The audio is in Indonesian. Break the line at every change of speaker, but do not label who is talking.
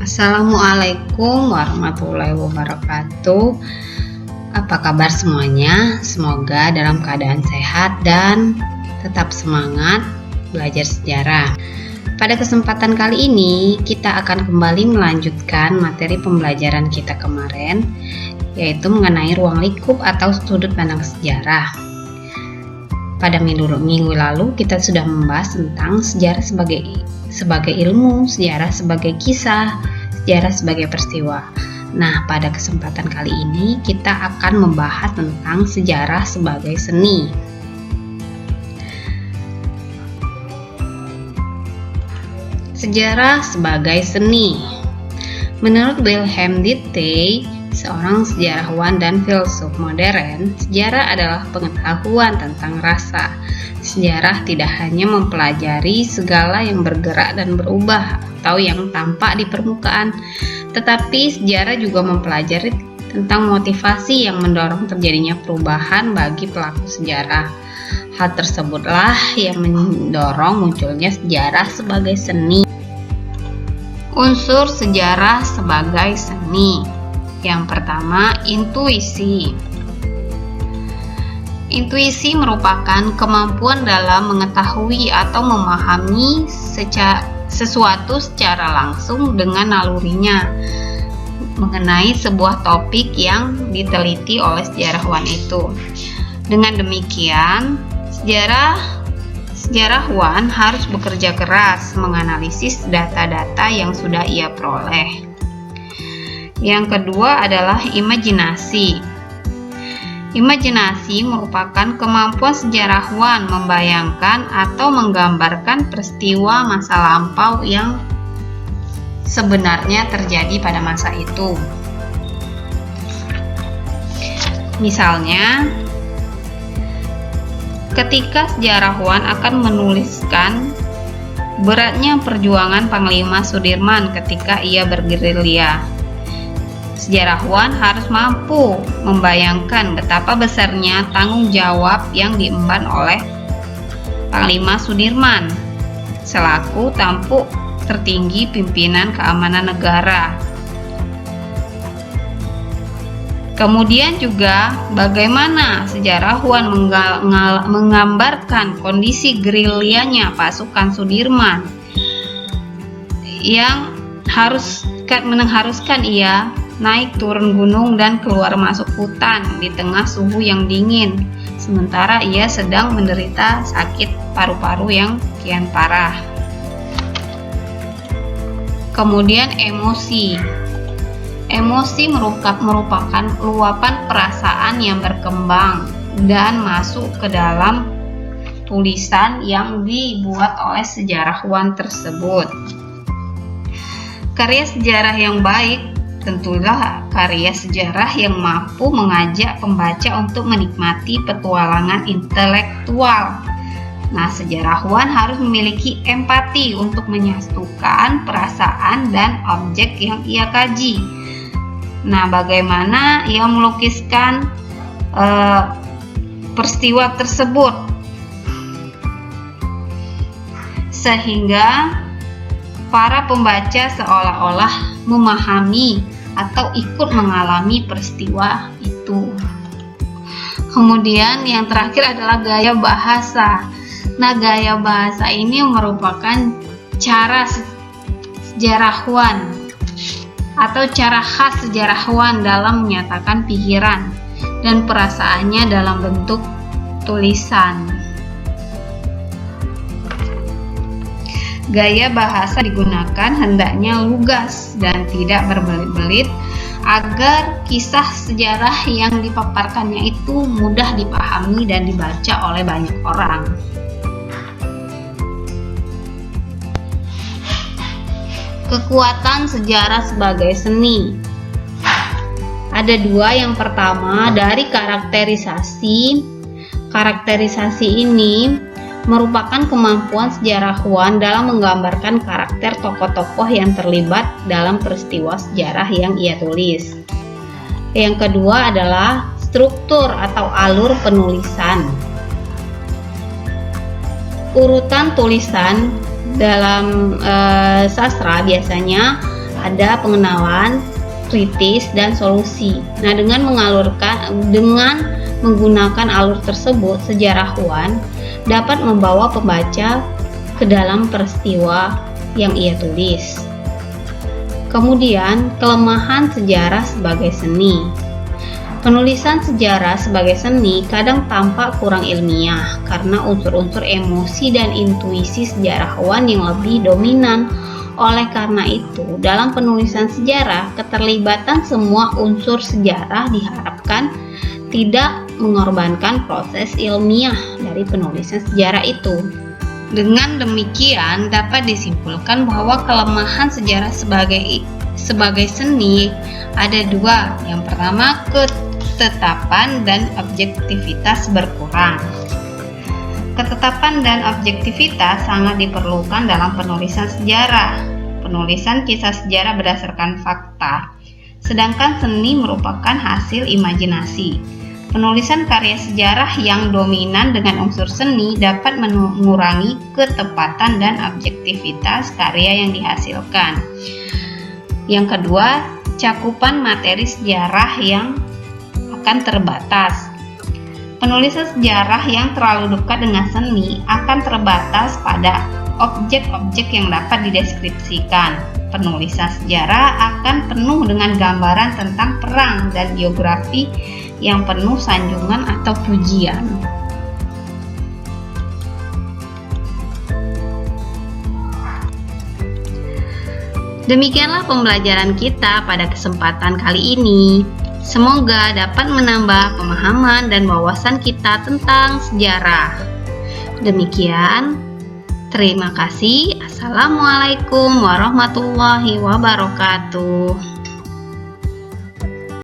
Assalamualaikum warahmatullahi wabarakatuh. Apa kabar semuanya? Semoga dalam keadaan sehat dan tetap semangat belajar sejarah. Pada kesempatan kali ini kita akan kembali melanjutkan materi pembelajaran kita kemarin, yaitu mengenai ruang lingkup atau sudut pandang sejarah. Pada minggu lalu kita sudah membahas tentang sejarah sebagai ilmu, sejarah sebagai kisah, sejarah sebagai peristiwa. Nah, pada kesempatan kali ini kita akan membahas tentang sejarah sebagai seni. Sejarah sebagai seni. Menurut Wilhelm Dilthey, seorang sejarawan dan filsuf modern, sejarah adalah pengetahuan tentang rasa. Sejarah tidak hanya mempelajari segala yang bergerak dan berubah atau yang tampak di permukaan, tetapi sejarah juga mempelajari tentang motivasi yang mendorong terjadinya perubahan bagi pelaku sejarah. Hal tersebutlah yang mendorong munculnya sejarah sebagai seni. Unsur sejarah sebagai seni. Yang pertama, intuisi. Intuisi merupakan kemampuan dalam mengetahui atau memahami sesuatu secara langsung dengan nalurinya mengenai sebuah topik yang diteliti oleh sejarawan itu. Dengan demikian, sejarawan harus bekerja keras menganalisis data-data yang sudah ia peroleh. Yang kedua adalah imajinasi. Imajinasi merupakan kemampuan sejarawan membayangkan atau menggambarkan peristiwa masa lampau yang sebenarnya terjadi pada masa itu. Misalnya, ketika sejarawan akan menuliskan beratnya perjuangan Panglima Sudirman ketika ia bergerilya, sejarawan harus mampu membayangkan betapa besarnya tanggung jawab yang diemban oleh Panglima Sudirman selaku tampuk tertinggi pimpinan keamanan negara. Kemudian juga bagaimana sejarawan menggambarkan kondisi gerilyanya pasukan Sudirman yang mengharuskan ia naik turun gunung dan keluar masuk hutan di tengah suhu yang dingin, sementara ia sedang menderita sakit paru-paru yang kian parah. Kemudian emosi. Emosi merupakan luapan perasaan yang berkembang dan masuk ke dalam tulisan yang dibuat oleh sejarawan tersebut. Karya sejarah yang baik tentulah karya sejarah yang mampu mengajak pembaca untuk menikmati petualangan intelektual. Nah, sejarawan harus memiliki empati untuk menyatukan perasaan dan objek yang ia kaji. Nah, bagaimana ia melukiskan peristiwa tersebut sehingga para pembaca seolah-olah memahami atau ikut mengalami peristiwa itu. Kemudian yang terakhir adalah gaya bahasa. Nah, gaya bahasa ini merupakan cara sejarawan atau cara khas sejarawan dalam menyatakan pikiran dan perasaannya dalam bentuk tulisan. Gaya bahasa digunakan hendaknya lugas dan tidak berbelit-belit agar kisah sejarah yang dipaparkannya itu mudah dipahami dan dibaca oleh banyak orang. Kekuatan sejarah sebagai seni. Ada dua. Yang pertama dari karakterisasi. Karakterisasi ini merupakan kemampuan sejarawan dalam menggambarkan karakter tokoh-tokoh yang terlibat dalam peristiwa sejarah yang ia tulis. Yang kedua adalah struktur atau alur penulisan. Urutan tulisan dalam sastra biasanya ada pengenalan, kritis, dan solusi. Nah, dengan menggunakan alur tersebut, sejarawan dapat membawa pembaca ke dalam peristiwa yang ia tulis. Kemudian, kelemahan sejarah sebagai seni. Penulisan sejarah sebagai seni kadang tampak kurang ilmiah karena unsur-unsur emosi dan intuisi sejarawan yang lebih dominan. Oleh karena itu, dalam penulisan sejarah, keterlibatan semua unsur sejarah diharapkan tidak mengorbankan proses ilmiah dari penulisan sejarah itu. Dengan demikian, dapat disimpulkan bahwa kelemahan sejarah sebagai seni ada dua. Yang pertama, ketetapan dan objektivitas berkurang. Ketetapan dan objektivitas sangat diperlukan dalam penulisan sejarah. Penulisan kisah sejarah berdasarkan fakta, sedangkan seni merupakan hasil imajinasi. Penulisan karya sejarah yang dominan dengan unsur seni dapat mengurangi ketepatan dan objektivitas karya yang dihasilkan. Yang kedua, cakupan materi sejarah yang akan terbatas. Penulisan sejarah yang terlalu dekat dengan seni akan terbatas pada objek-objek yang dapat dideskripsikan. Penulisan sejarah akan penuh dengan gambaran tentang perang dan geografi yang penuh sanjungan atau pujian. Demikianlah pembelajaran kita pada kesempatan kali ini. Semoga dapat menambah pemahaman dan wawasan kita tentang sejarah. Demikian, terima kasih. Assalamualaikum warahmatullahi wabarakatuh.